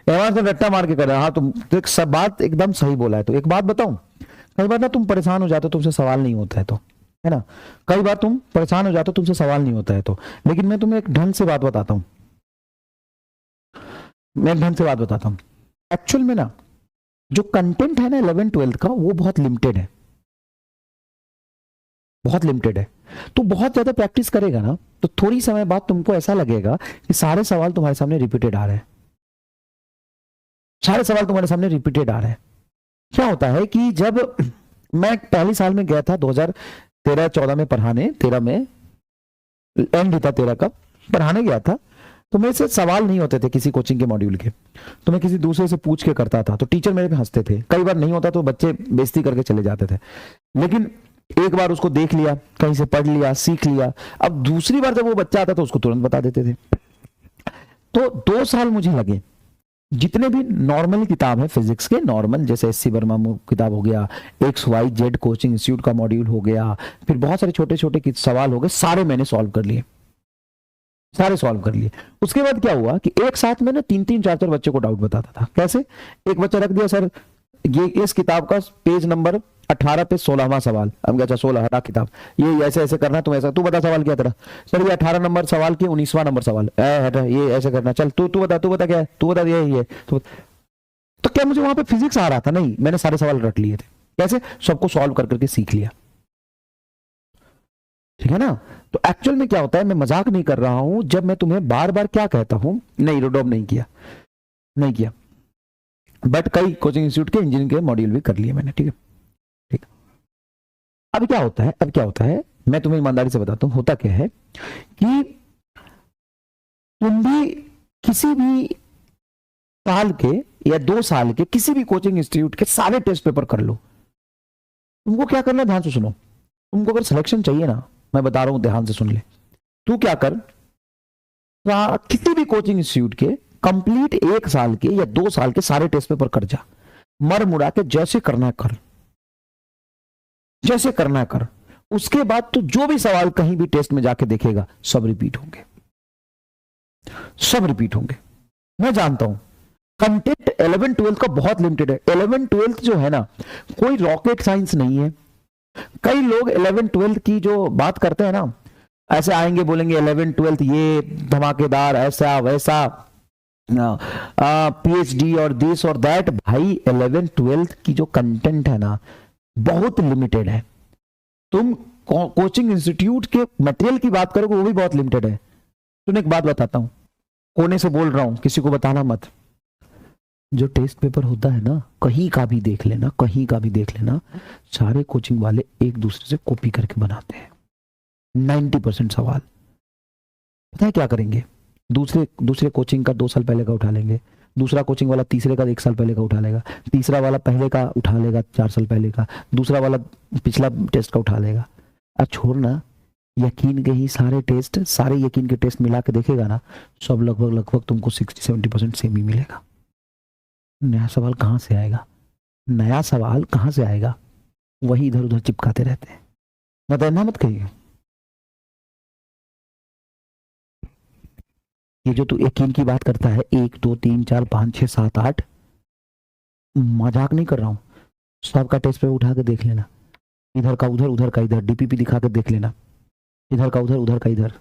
Advance में रट्टा मार के कर रहा है। हाँ तुम तो एक सब बात एकदम सही बोला है। तो एक बात बताऊं, कई बार ना तुम परेशान हो जाते हो, तुमसे सवाल नहीं होता है तो, है ना, कई बार तुम परेशान हो जाते हो, तुमसे सवाल नहीं होता है तो, लेकिन मैं तुम्हें एक ढंग से बात बताता हूँ, मैं एक ढंग से बात बताता हूँ। एक्चुअल में ना जो कंटेंट है ना 11 12 का, वो बहुत लिमिटेड है, बहुत लिमिटेड है। तो बहुत ज्यादा प्रैक्टिस करेगा ना तो थोड़ी समय बाद तुमको ऐसा लगेगा कि सारे सवाल तुम्हारे सामने रिपीटेड आ रहे हैं, सारे सवाल तुम्हारे सामने रिपीटेड आ रहे हैं। क्या होता है कि जब मैं पहली साल में गया था 2013-14 में पढ़ाने, 13 में एंड ही था 13 का, पढ़ाने गया था, तो मेरे से सवाल नहीं होते थे किसी कोचिंग के मॉड्यूल के, तो मैं किसी दूसरे से पूछ के करता था, तो टीचर मेरे पे हंसते थे, कई बार नहीं होता तो बच्चे बेइज्जती करके चले जाते थे। लेकिन एक बार उसको देख लिया, कहीं से पढ़ लिया, सीख लिया, अब दूसरी बार जब वो बच्चा आता तो उसको तुरंत बता देते थे। तो 2 साल मुझे लगे, जितने भी नॉर्मल किताब है फिजिक्स के, नॉर्मल जैसे एससी वर्मा किताब हो गया, XYZ कोचिंग इंस्टीट्यूट का मॉड्यूल हो गया, फिर बहुत सारे छोटे छोटे सवाल हो गए, सारे मैंने सॉल्व कर लिए, सारे सॉल्व कर लिए। उसके बाद क्या हुआ कि एक साथ में ना 3-3 4-4 बच्चे को डाउट बताता था। कैसे? एक बच्चा रख दिया, सर ये इस किताब का पेज नंबर 18 पे 16वां सवाल। हम क्या, 16 हटा किताब, ये ऐसे ऐसे करना, तुम ऐसा, तू बता सवाल क्या तेरा? सर ये 18 नंबर सवाल के 19वां नंबर सवाल, हटा, ये ऐसे करना, चल तू बता क्या है, तू बता, ये तो क्या मुझे वहां पे फिजिक्स आ रहा था? नहीं, मैंने सारे सवाल रट लिए थे। कैसे? सबको सॉल्व कर करके सीख लिया। ठीक है ना? तो एक्चुअल में क्या होता है, मैं मजाक नहीं कर रहा हूं जब मैं तुम्हें बार बार क्या कहता हूं, नहीं रोडोब नहीं किया, नहीं किया, बट कई कोचिंग इंस्टीट्यूट के इंजीनियरिंग के मॉड्यूल भी कर लिए मैंने। ठीक है, ठीक। अब क्या होता है, अब क्या होता है, मैं तुम्हें ईमानदारी से बताता हूं, होता क्या है कि तुम भी किसी भी साल के या 2 साल के किसी भी कोचिंग इंस्टीट्यूट के सारे टेस्ट पेपर कर लो। तुमको क्या करना, ध्यान से सुनो, तुमको अगर सिलेक्शन चाहिए ना, मैं बता रहा हूं, ध्यान से सुन ले, तू क्या कर, किसी भी कोचिंग इंस्टीट्यूट के कंप्लीट 1 साल के या 2 साल के सारे टेस्ट पेपर कर जा, मर मुड़ा के जैसे करना कर, जैसे करना कर। उसके बाद तो जो भी सवाल कहीं भी टेस्ट में जाके देखेगा, सब रिपीट होंगे, सब रिपीट होंगे। मैं जानता हूं कंटेंट 11 12 का बहुत लिमिटेड है। 11 12 जो है ना, कोई रॉकेट साइंस नहीं है। कई लोग 11 12 की जो बात करते हैं ना, ऐसे आएंगे बोलेंगे 11 12 ये धमाकेदार, ऐसा वैसा, PhD और दिस और दैट। भाई 11 12 की जो कंटेंट है ना, बहुत लिमिटेड है। तुम कोचिंग इंस्टीट्यूट के मटेरियल की बात करोगे, वो भी बहुत लिमिटेड है। तुम्हें एक बात बताता हूं, कोने से बोल रहा हूं, किसी को बताना मत, जो टेस्ट पेपर होता है ना, कहीं का भी देख लेना, कहीं का भी देख लेना, सारे कोचिंग वाले एक दूसरे से कॉपी करके बनाते हैं। 90% सवाल पता है क्या करेंगे, दूसरे कोचिंग का 2 साल पहले का उठा लेंगे, दूसरा कोचिंग वाला तीसरे का 1 साल पहले का उठा लेगा, तीसरा वाला पहले का उठा लेगा 4 साल पहले का, दूसरा वाला पिछला टेस्ट का उठा लेगा। अब छोड़ना, यकीन के ही सारे टेस्ट, सारे यकीन के टेस्ट मिला के देखेगा ना, सब लगभग तुमको 60-70% सेम ही मिलेगा। नया सवाल कहां से आएगा, नया सवाल कहां से आएगा? वही इधर उधर चिपकाते रहते हैं। बताना मत कहिए, ये जो तू यकीन की बात करता है, 1 2 3 4 5 6 7 8, मजाक नहीं कर रहा हूं, सबका टेस्ट पे उठा के देख लेना, इधर का उधर, उधर का इधर, DPP दिखा के देख लेना, इधर का उधर, उधर का इधर।